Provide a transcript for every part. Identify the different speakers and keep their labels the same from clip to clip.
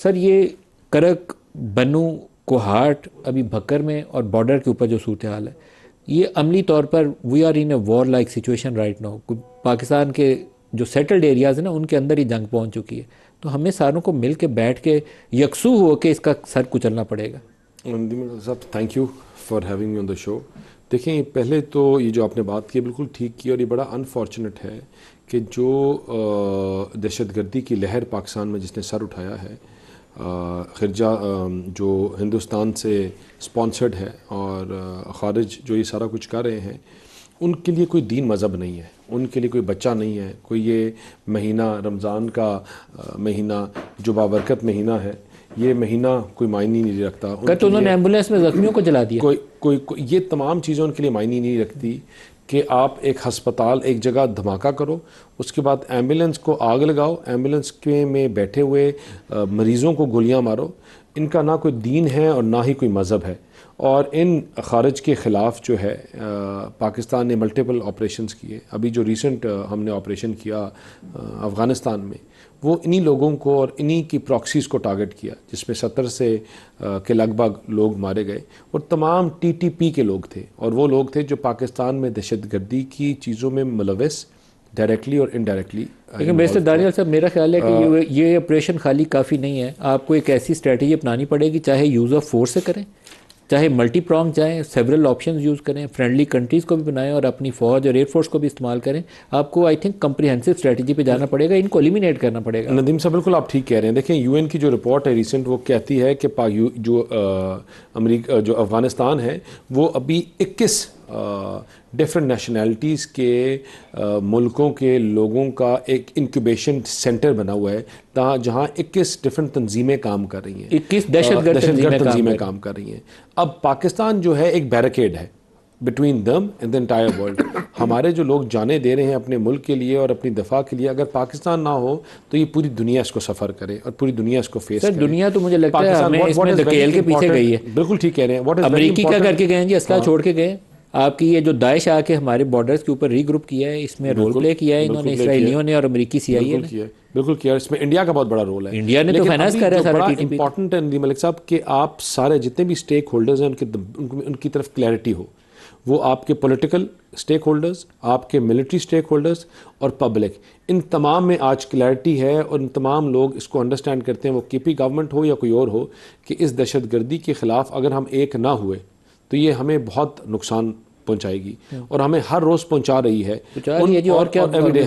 Speaker 1: سر یہ کرک، بنو، کوہاٹ، ابھی بھکر میں اور بارڈر کے اوپر جو صورتحال ہے، یہ عملی طور پر we are in a war like situation right now. Pakistan کے جو سیٹلڈ ایریاز ہیں نا ان کے اندر ہی جنگ پہنچ چکی ہے. تو ہمیں ساروں کو مل کے بیٹھ کے یکسو ہو کے اس کا سر کچلنا پڑے گا.
Speaker 2: صاحب thank you for having me on the show. دیکھیں پہلے تو یہ جو آپ نے بات کی بالکل ٹھیک کی، اور یہ بڑا انفارچونیٹ ہے کہ جو دہشت گردی کی لہر پاکستان میں جس نے سر اٹھایا ہے، خرجہ جو ہندوستان سے سپانسرڈ ہے اور خارج جو یہ سارا کچھ کر رہے ہیں، ان کے لیے کوئی دین مذہب نہیں ہے، ان کے لیے کوئی بچہ نہیں ہے. کوئی یہ مہینہ رمضان کا مہینہ جو بابرکت مہینہ ہے، یہ مہینہ کوئی معنی نہیں رکھتا.
Speaker 1: تو انہوں نے ایمبولینس میں زخمیوں کو جلا دیا.
Speaker 2: کوئی یہ تمام چیزیں ان کے لیے معنی نہیں رکھتی کہ آپ ایک ہسپتال ایک جگہ دھماکہ کرو، اس کے بعد ایمبولینس کو آگ لگاؤ، ایمبولینس کے میں بیٹھے ہوئے مریضوں کو گولیاں مارو. ان کا نہ کوئی دین ہے اور نہ ہی کوئی مذہب ہے. اور ان خارج کے خلاف جو ہے پاکستان نے ملٹیپل آپریشنز کیے. ابھی جو ریسنٹ ہم نے آپریشن کیا افغانستان میں، وہ انہی لوگوں کو اور انہی کی پراکسیز کو ٹارگٹ کیا، جس میں 70 سے کے لگ بھگ لوگ مارے گئے، اور تمام ٹی ٹی پی کے لوگ تھے، اور وہ لوگ تھے جو پاکستان میں دہشت گردی کی چیزوں میں ملوث ڈائریکٹلی اور انڈائریکٹلی.
Speaker 1: لیکن بیشتر دانیال صاحب میرا خیال ہے کہ یہ آپریشن خالی کافی نہیں ہے. آپ کو ایک ایسی اسٹریٹجی اپنانی پڑے گی، چاہے یوز آف فورس سے کریں، چاہے ملٹی پرانگ جائیں، سیورل آپشنز یوز کریں، فرینڈلی کنٹریز کو بھی بنائیں اور اپنی فوج اور ایئر فورس کو بھی استعمال کریں. آپ کو آئی تھنک کمپریہنسو اسٹریٹجی پہ جانا پڑے گا، ان کو ایلیمینیٹ کرنا پڑے گا.
Speaker 2: ندیم صاحب بالکل آپ ٹھیک کہہ رہے ہیں. دیکھیں یو این کی جو رپورٹ ہے ریسنٹ، وہ کہتی ہے کہ جو امریکہ جو افغانستان ہے وہ ابھی 21 ڈفرینٹ نیشنلٹیز کے ملکوں کے لوگوں کا ایک انکیوبیشن سینٹر بنا ہوا ہے، جہاں 21 ڈفرینٹ تنظیمیں کام کر رہی ہیں،
Speaker 1: 21 دہشت گرد
Speaker 2: تنظیمیں کام کر رہی ہیں. اب پاکستان جو ہے ایک بیریکیڈ ہے between them and the entire world. ہمارے جو لوگ جانے دے رہے ہیں اپنے ملک کے لیے اور اپنی دفاع کے لیے، اگر پاکستان نہ ہو تو یہ پوری دنیا اس کو سفر کرے اور پوری دنیا اس کو فیس کرے.
Speaker 1: دنیا تو مجھے لگتا ہے ہمیں اس میں دھکیل کے پیچھے گئی ہے.
Speaker 2: بالکل ٹھیک کہہ رہے ہیں.
Speaker 1: امریکی کیا کر کے گئے ہیں جی؟ اسلحہ چھوڑ کے گئے. آپ کی یہ جو داعش آ کے ہمارے بارڈرز کے اوپر ری گروپ کیا ہے، اس میں رول پلے کیا ہے انہوں نے، اسرائیلیوں نے اور امریکی سی آئی اے نے.
Speaker 2: بالکل کیا، اس میں انڈیا کا بہت بڑا رول ہے.
Speaker 1: انڈیا نے تو فائنانس کر رہا ہے سارا.
Speaker 2: بڑا امپورٹنٹ ہے ندیم ملک صاحب کہ آپ سارے جتنے بھی اسٹیک ہولڈرز ہیں ان کی طرف کلیئرٹی ہو. وہ آپ کے پولیٹیکل اسٹیک ہولڈرز، آپ کے ملٹری اسٹیک ہولڈرز اور پبلک، ان تمام میں آج کلیئرٹی ہے، اور ان تمام لوگ اس کو انڈرسٹینڈ کرتے ہیں، وہ کے پی گورنمنٹ ہو یا کوئی اور ہو، کہ اس دہشت گردی کے خلاف اگر ہم ایک نہ ہوئے تو یہ ہمیں بہت نقصان پہنچائے گی، اور ہمیں ہر روز پہنچا رہی ہے. اور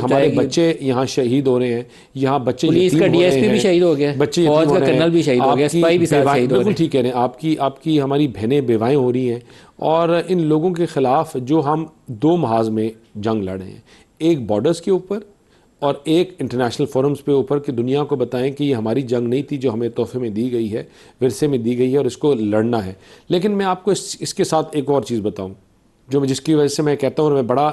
Speaker 2: ہمارے بچے یہاں شہید ہو رہے ہیں، یہاں بچے
Speaker 1: پولیس کا ڈی ایس پی بھی شہید ہو گیا،
Speaker 2: بچے
Speaker 1: فوج کا کرنل بھی شہید ہو گیا، سپاہی بھی شہید ہو گئے.
Speaker 2: بالکل ٹھیک کہہ رہے ہیں. آپ کی ہماری بہنیں بیوائیں ہو رہی ہیں، اور ان لوگوں کے خلاف جو ہم 2 محاذ میں جنگ لڑ رہے ہیں، ایک بارڈرز کے اوپر اور ایک انٹرنیشنل فورمز پہ اوپر، کہ دنیا کو بتائیں کہ یہ ہماری جنگ نہیں تھی جو ہمیں تحفے میں دی گئی ہے، ورثے میں دی گئی ہے، اور اس کو لڑنا ہے. لیکن میں آپ کو اس کے ساتھ ایک اور چیز بتاؤں جس کی وجہ سے میں کہتا ہوں اور میں بڑا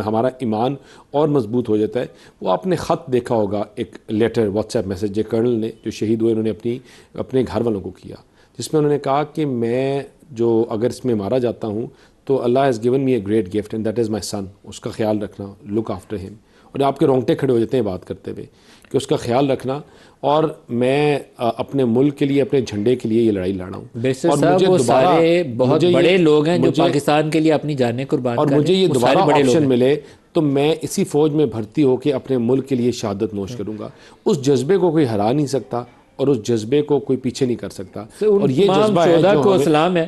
Speaker 2: ہمارا ایمان اور مضبوط ہو جاتا ہے. وہ آپ نے خط دیکھا ہوگا، ایک لیٹر واٹس ایپ میسج جو کرنل نے جو شہید ہوئے انہوں نے اپنے گھر والوں کو کیا، جس میں انہوں نے کہا کہ میں جو اگر اس میں مارا جاتا ہوں تو Allah has given me a great gift and that is my son. اس کا خیال رکھنا، لک آفٹر ہم. اور آپ کے رونگٹے کھڑے ہو جاتے ہیں بات کرتے ہوئے کہ اس کا خیال رکھنا، اور میں اپنے ملک کے لیے، اپنے جھنڈے کے لیے یہ لڑائی لڑا ہوں.
Speaker 1: اور مجھے وہ سارے بہت بڑے لوگ ہیں جو پاکستان کے لیے اپنی جانیں قربان کر رہے ہیں،
Speaker 2: اور مجھے یہ دوبارہ آپشن ملے تو میں اسی فوج میں بھرتی ہو کے اپنے ملک کے لیے شہادت نوش کروں گا. اس جذبے کو کوئی ہرا نہیں سکتا، اور اس جذبے کو کوئی پیچھے نہیں کر سکتا. اور یہ جذبہ ہے
Speaker 1: جو کو اسلام ہے